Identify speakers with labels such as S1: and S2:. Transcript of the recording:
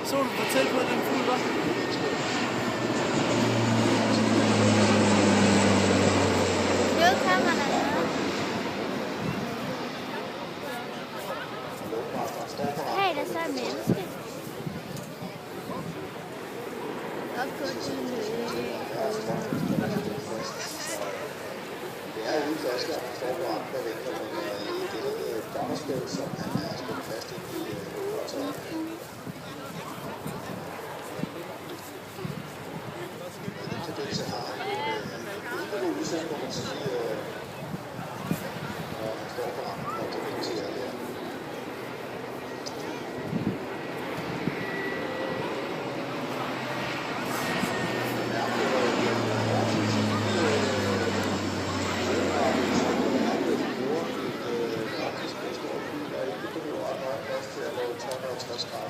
S1: Så du fortælle på den fugl, hva'?
S2: Jo, kan man da noget. Hey, der så er menneske. Og gå til løbe.
S3: Det er jo udflasker, der står på andre venter, men det der hedder et dommerspil, som han er spændt fast i hovedtøjet. Så har han en udsigt, hvor man siger, når han står på rampen og debatterer der. Let's go.